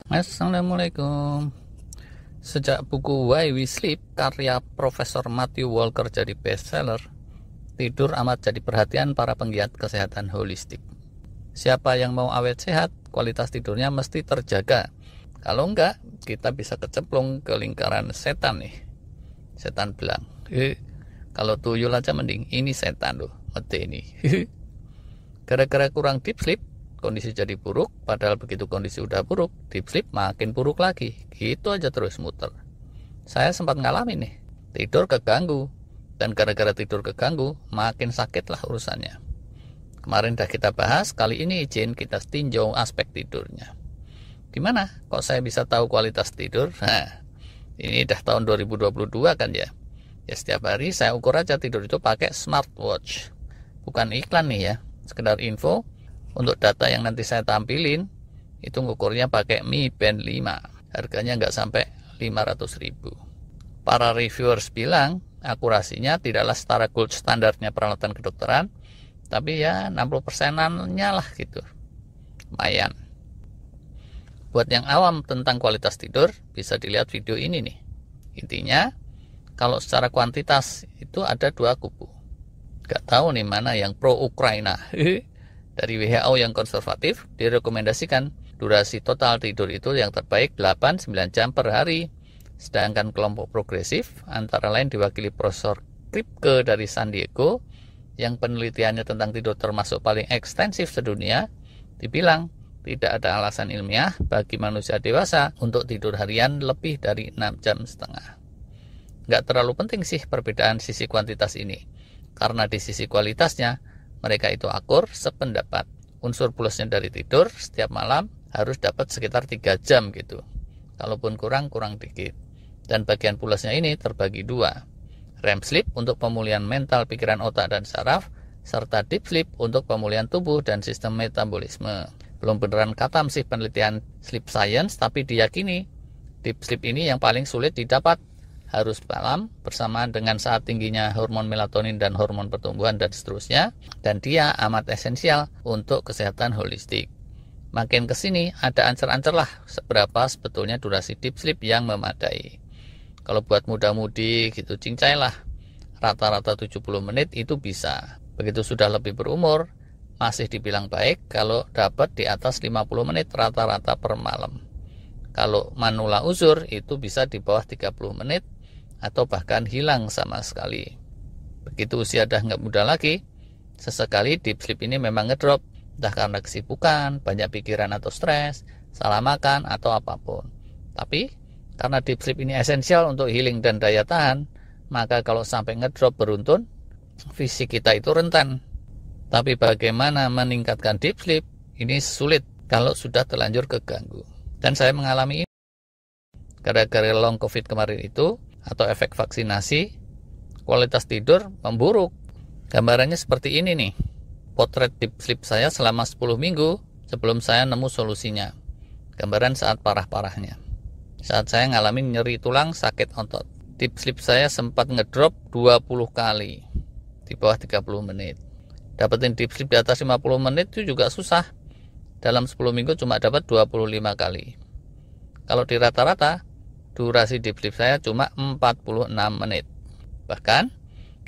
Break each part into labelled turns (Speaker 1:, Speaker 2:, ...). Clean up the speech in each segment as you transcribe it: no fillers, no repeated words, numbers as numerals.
Speaker 1: Assalamualaikum. Sejak buku Why We Sleep karya Profesor Matthew Walker jadi bestseller, tidur amat jadi perhatian para penggiat kesehatan holistik. Siapa yang mau awet sehat, kualitas tidurnya mesti terjaga. Kalau enggak, kita bisa kecemplung ke lingkaran setan nih. Setan belang. Kalau tuyul aja mending, ini setan loh, mati ini. Gara-gara kurang deep sleep, kondisi jadi buruk, padahal begitu kondisi udah buruk, deep sleep makin buruk lagi. Gitu aja terus muter. Saya sempat ngalamin nih, tidur keganggu. Dan gara-gara tidur keganggu, makin sakit lah urusannya. Kemarin udah kita bahas, kali ini izin kita tinjau aspek tidurnya. Gimana? Kok saya bisa tahu kualitas tidur? Nah, ini udah tahun 2022 kan ya. Ya setiap hari saya ukur aja tidur itu pakai smartwatch. Bukan iklan nih ya, sekedar info. Untuk data yang nanti saya tampilin, itu ngukurnya pakai Mi Band 5. Harganya nggak sampai 500.000. Para reviewers bilang, akurasinya tidaklah setara gold standarnya peralatan kedokteran, tapi ya 60%-annya lah gitu. Lumayan. Buat yang awam tentang kualitas tidur, bisa dilihat video ini nih. Intinya, kalau secara kuantitas, itu ada dua kubu. Gak tahu nih mana yang pro Ukraina. Dari WHO yang konservatif, direkomendasikan durasi total tidur itu yang terbaik 8-9 jam per hari. Sedangkan kelompok progresif, antara lain diwakili Profesor Kripke dari San Diego, yang penelitiannya tentang tidur termasuk paling ekstensif sedunia, dibilang tidak ada alasan ilmiah bagi manusia dewasa untuk tidur harian lebih dari 6,5 jam. Nggak terlalu penting sih perbedaan sisi kuantitas ini, karena di sisi kualitasnya, mereka itu akur sependapat. Unsur plusnya dari tidur setiap malam harus dapat sekitar 3 jam gitu. Kalaupun kurang dikit. Dan bagian plusnya ini terbagi dua. REM sleep untuk pemulihan mental, pikiran, otak, dan saraf, serta deep sleep untuk pemulihan tubuh dan sistem metabolisme. Belum beneran katam sih penelitian sleep science, tapi diyakini deep sleep ini yang paling sulit didapat. Harus malam bersamaan dengan saat tingginya hormon melatonin dan hormon pertumbuhan dan seterusnya, dan dia amat esensial untuk kesehatan holistik. Makin kesini ada ancer-ancer lah seberapa sebetulnya durasi deep sleep yang memadai. Kalau buat muda-mudi gitu cincai lah, rata-rata 70 menit itu bisa. Begitu sudah lebih berumur, masih dibilang baik kalau dapat di atas 50 menit rata-rata per malam. Kalau manula uzur itu bisa di bawah 30 menit atau bahkan hilang sama sekali. Begitu usia dah nggak muda lagi, sesekali deep sleep ini memang ngedrop, entah karena kesibukan, banyak pikiran atau stres, salah makan atau apapun. Tapi karena deep sleep ini esensial untuk healing dan daya tahan, maka kalau sampai ngedrop beruntun, fisik kita itu rentan. Tapi bagaimana meningkatkan deep sleep? Ini sulit kalau sudah terlanjur keganggu. Dan saya mengalami ini gara-gara long covid kemarin itu, atau efek vaksinasi, kualitas tidur memburuk. Gambarannya seperti ini nih. Potret deep sleep saya selama 10 minggu sebelum saya nemu solusinya. Gambaran saat parah-parahnya. Saat saya ngalamin nyeri tulang, sakit otot. Deep sleep saya sempat ngedrop 20 kali di bawah 30 menit. Dapetin deep sleep di atas 50 menit itu juga susah. Dalam 10 minggu cuma dapat 25 kali. Kalau di rata-rata, durasi deep sleep saya cuma 46 menit. Bahkan,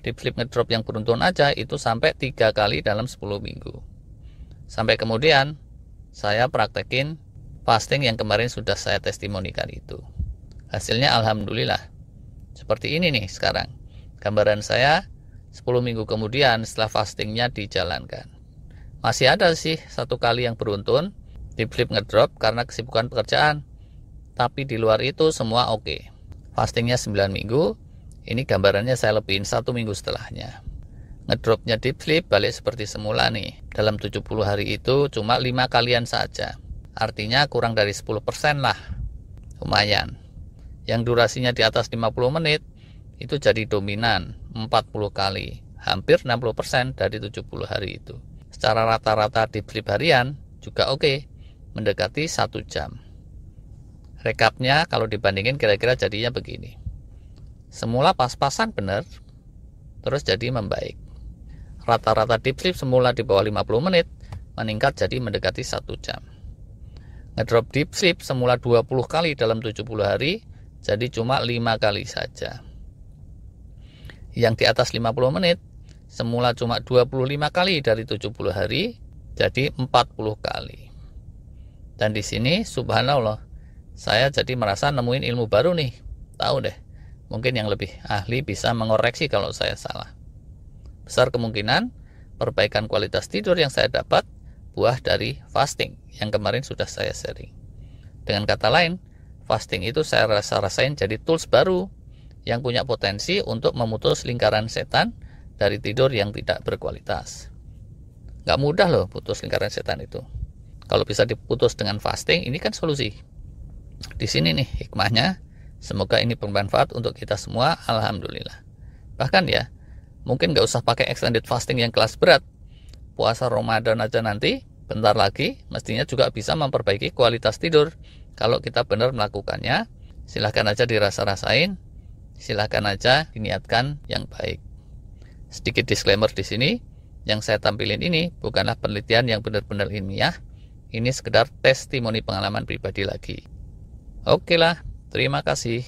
Speaker 1: deep sleep ngedrop yang beruntun aja itu sampai 3 kali dalam 10 minggu. Sampai kemudian, saya praktekin fasting yang kemarin sudah saya testimonikan itu. Hasilnya alhamdulillah. Seperti ini nih sekarang. Gambaran saya 10 minggu kemudian setelah fastingnya dijalankan. Masih ada sih 1 kali yang beruntun, deep sleep ngedrop karena kesibukan pekerjaan. Tapi di luar itu semua oke. Fastingnya 9 minggu, ini gambarannya saya lebihin 1 minggu setelahnya. Ngedropnya deep sleep balik seperti semula nih. Dalam 70 hari itu cuma 5 kalian saja. Artinya kurang dari 10% lah. Lumayan. Yang durasinya di atas 50 menit, itu jadi dominan 40 kali. Hampir 60% dari 70 hari itu. Secara rata-rata deep sleep harian juga oke, mendekati 1 jam. Rekapnya kalau dibandingin kira-kira jadinya begini. Semula pas-pasan benar, terus jadi membaik. Rata-rata deep sleep semula di bawah 50 menit, meningkat jadi mendekati 1 jam. Ngedrop deep sleep semula 20 kali dalam 70 hari, jadi cuma 5 kali saja. Yang di atas 50 menit, semula cuma 25 kali dari 70 hari, jadi 40 kali. Dan di sini subhanallah, saya jadi merasa nemuin ilmu baru nih. Tahu deh, mungkin yang lebih ahli bisa mengoreksi kalau saya salah. Besar kemungkinan perbaikan kualitas tidur yang saya dapat buah dari fasting yang kemarin sudah saya sharing. Dengan kata lain, fasting itu saya rasain jadi tools baru yang punya potensi untuk memutus lingkaran setan dari tidur yang tidak berkualitas. Gak mudah loh putus lingkaran setan itu. Kalau bisa diputus dengan fasting, ini kan solusi. Di sini nih hikmahnya. Semoga ini bermanfaat untuk kita semua. Alhamdulillah. Bahkan ya, mungkin gak usah pakai extended fasting yang kelas berat. Puasa Ramadan aja nanti, bentar lagi, mestinya juga bisa memperbaiki kualitas tidur. Kalau kita benar melakukannya, silahkan aja dirasa-rasain, silahkan aja diniatkan yang baik. Sedikit disclaimer di sini, yang saya tampilin ini bukanlah penelitian yang benar-benar ilmiah. Ini sekedar testimoni pengalaman pribadi lagi. Oke lah, terima kasih.